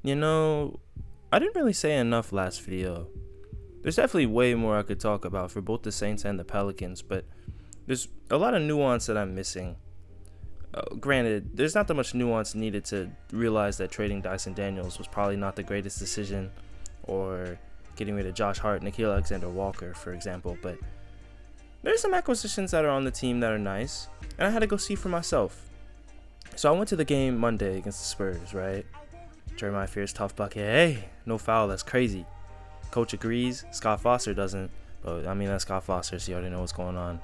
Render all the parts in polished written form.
You know, I didn't really say enough last video. There's definitely way more I could talk about for both the Saints and the Pelicans, but there's a lot of nuance that I'm missing. Granted, there's not that much nuance needed to realize that trading Dyson Daniels was probably not the greatest decision, or getting rid of Josh Hart, Nickeil Alexander-Walker, for example, but there's some acquisitions that are on the team that are nice, and I had to go see for myself. So I went to the game Monday against the Spurs, right? Jeremiah Fears, tough bucket. Hey, no foul, that's crazy. Coach agrees, Scott Foster doesn't, but I mean, that's Scott Foster, so you already know what's going on.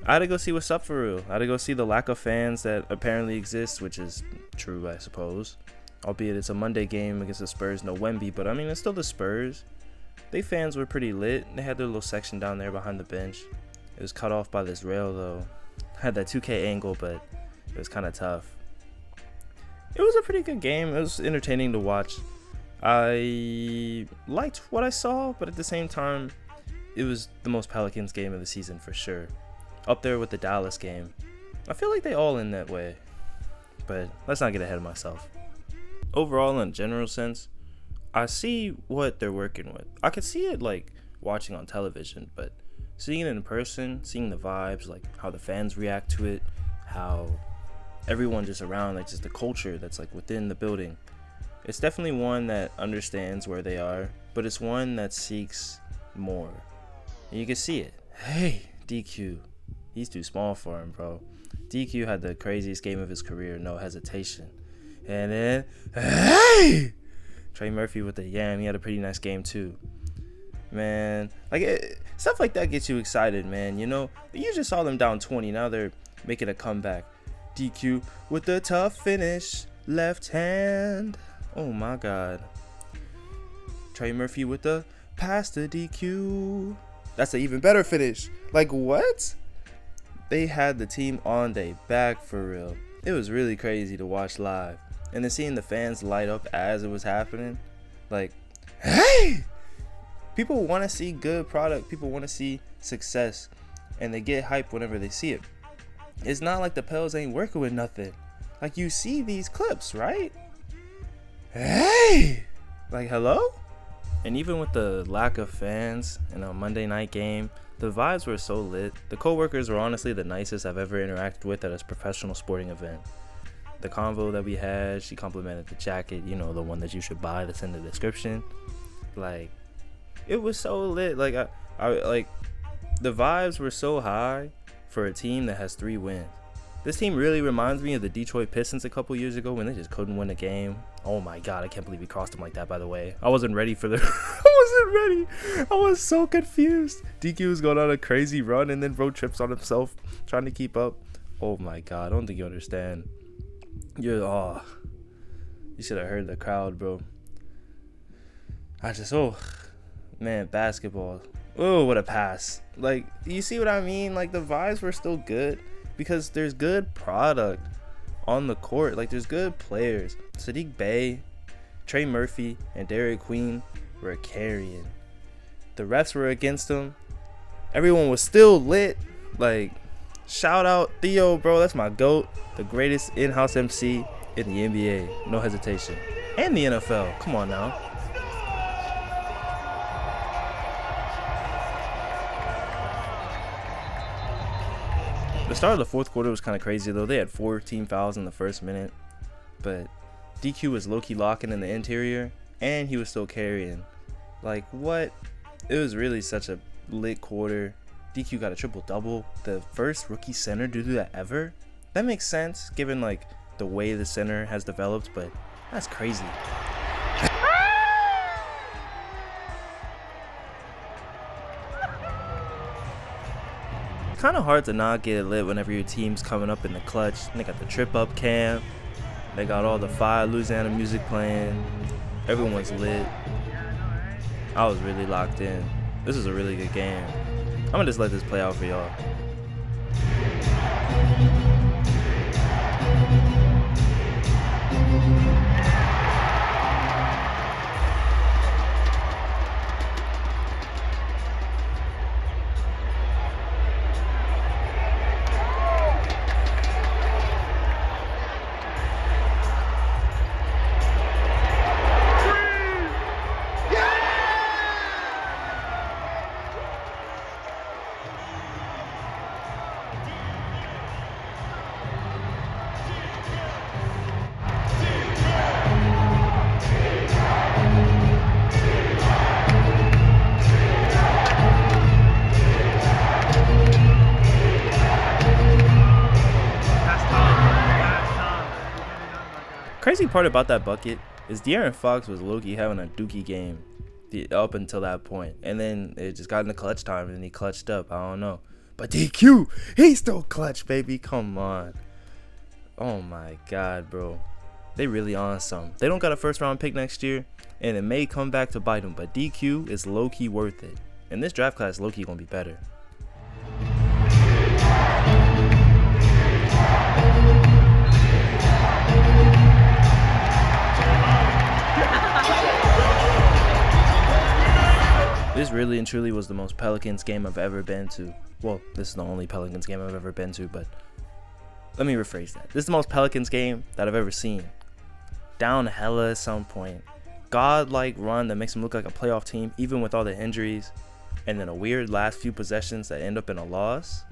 I had to go see what's up for real. I had to go see the lack of fans that apparently exists, which is true, I suppose. Albeit it's a Monday game against the Spurs, no Wemby, but I mean, it's still the Spurs. They fans were pretty lit. They had their little section down there behind the bench. It was cut off by this rail, though. Had that 2K angle, but it was kind of tough. It was a pretty good game. It was entertaining to watch. I liked what I saw, but at the same time, it was the most Pelicans game of the season for sure. Up there with the Dallas game. I feel like they all in that way, but let's not get ahead of myself. Overall, in a general sense, I see what they're working with. I could see it like watching on television, but seeing it in person, seeing the vibes, like how the fans react to it, how everyone just around, like just the culture that's like within the building. It's definitely one that understands where they are, but it's one that seeks more. And you can see it. Hey, DQ. He's too small for him, bro. DQ had the craziest game of his career, no hesitation. And then, hey! Trey Murphy with the yam. He had a pretty nice game, too. Man, like stuff like that gets you excited, man. You know, you just saw them down 20. Now they're making a comeback. DQ with the tough finish. Left hand. Oh, my God. Trey Murphy with the pass to DQ. That's an even better finish. Like, what? They had the team on their back for real. It was really crazy to watch live. And then seeing the fans light up as it was happening. Like, hey! People want to see good product. People want to see success. And they get hyped whenever they see it. It's not like the Pels ain't working with nothing. Like, you see these clips, right? Hey! Like, hello? And even with the lack of fans in a Monday night game, the vibes were so lit. The co-workers were honestly the nicest I've ever interacted with at a professional sporting event. The convo that we had, she complimented the jacket, you know, the one that you should buy that's in the description. Like, it was so lit. Like, I like, the vibes were so high for a team that has 3 wins. This team really reminds me of the Detroit Pistons a couple years ago when they just couldn't win a game. Oh my God, I can't believe we crossed them like that, by the way. I wasn't ready for the... I wasn't ready. I was so confused. DQ was going on a crazy run and then road trips on himself, trying to keep up. Oh my God, I don't think you understand. You should have heard the crowd, bro. Man, basketball. Oh, what a pass. Like, you see what I mean? Like, the vibes were still good because there's good product on the court. Like, there's good players. Sadiq Bey, Trey Murphy, and Derek Queen were carrying. The refs were against them. Everyone was still lit. Like, shout out Theo, bro. That's my GOAT. The greatest in-house MC in the NBA. No hesitation. And the NFL. Come on now. The start of the fourth quarter was kind of crazy, though. They had 4 team fouls in the first minute. But DQ was low-key locking in the interior, and he was still carrying. Like, what? It was really such a lit quarter. DQ got a triple-double. The first rookie center to do that ever? That makes sense, given, like, the way the center has developed, but that's crazy. Kind of hard to not get lit whenever your team's coming up in the clutch. They got the trip up cam. They got all the Fire Louisiana music playing. Everyone's lit. I was really locked in. This is a really good game. I'm gonna just let this play out for y'all. Crazy part about that bucket is De'Aaron Fox was low-key having a dookie game up until that point, and then it just got in the clutch time and he clutched up. I don't know, but DQ, he's still clutch, baby. Come on. Oh my god, bro, they really on some. They don't got a first round pick next year, and it may come back to bite them, but DQ is low-key worth it, and this draft class low-key gonna be better. This really and truly was the most Pelicans game I've ever been to. Well, this is the only Pelicans game I've ever been to, but let me rephrase that. This is the most Pelicans game that I've ever seen. Down hella at some point. God-like run that makes them look like a playoff team, even with all the injuries. And then a weird last few possessions that end up in a loss.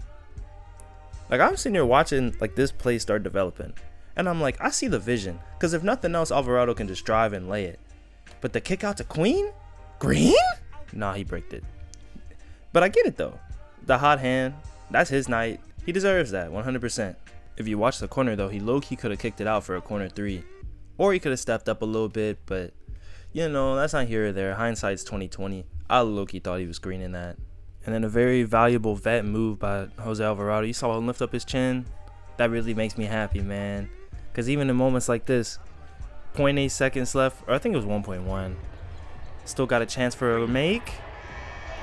Like, I'm sitting here watching like this play start developing. And I'm like, I see the vision. Because if nothing else, Alvarado can just drive and lay it. But the kick out to Green? Nah, he bricked it. But I get it though. The hot hand, that's his night. He deserves that 100%. If you watch the corner though, he low-key could have kicked it out for a corner 3. Or he could have stepped up a little bit, but you know, that's not here or there. Hindsight's 2020. I low-key thought he was greening that. And then a very valuable vet move by Jose Alvarado. You saw him lift up his chin. That really makes me happy, man. Because even in moments like this, 0.8 seconds left, or I think it was 1.1. Still got a chance for a make.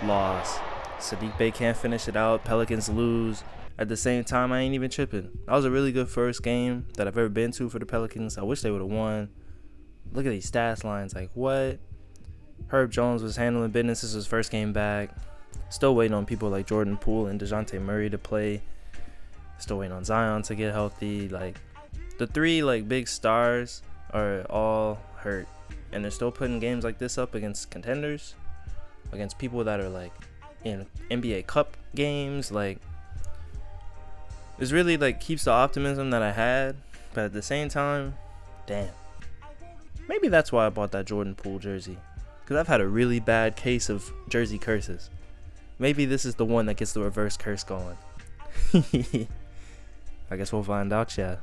Loss. Saddiq Bey can't finish it out. Pelicans lose. At the same time, I ain't even tripping. That was a really good first game that I've ever been to for the Pelicans. I wish they would have won. Look at these stats lines. Like, what? Herb Jones was handling business. This is his first game back. Still waiting on people like Jordan Poole and DeJounte Murray to play. Still waiting on Zion to get healthy. Like, the 3 like big stars are all hurt. And they're still putting games like this up against contenders, against people that are like in NBA Cup games. Like, it's really like keeps the optimism that I had, but at the same time, damn, maybe that's why I bought that Jordan Poole jersey, because I've had a really bad case of jersey curses. Maybe this is the one that gets the reverse curse going. I guess we'll find out, yeah.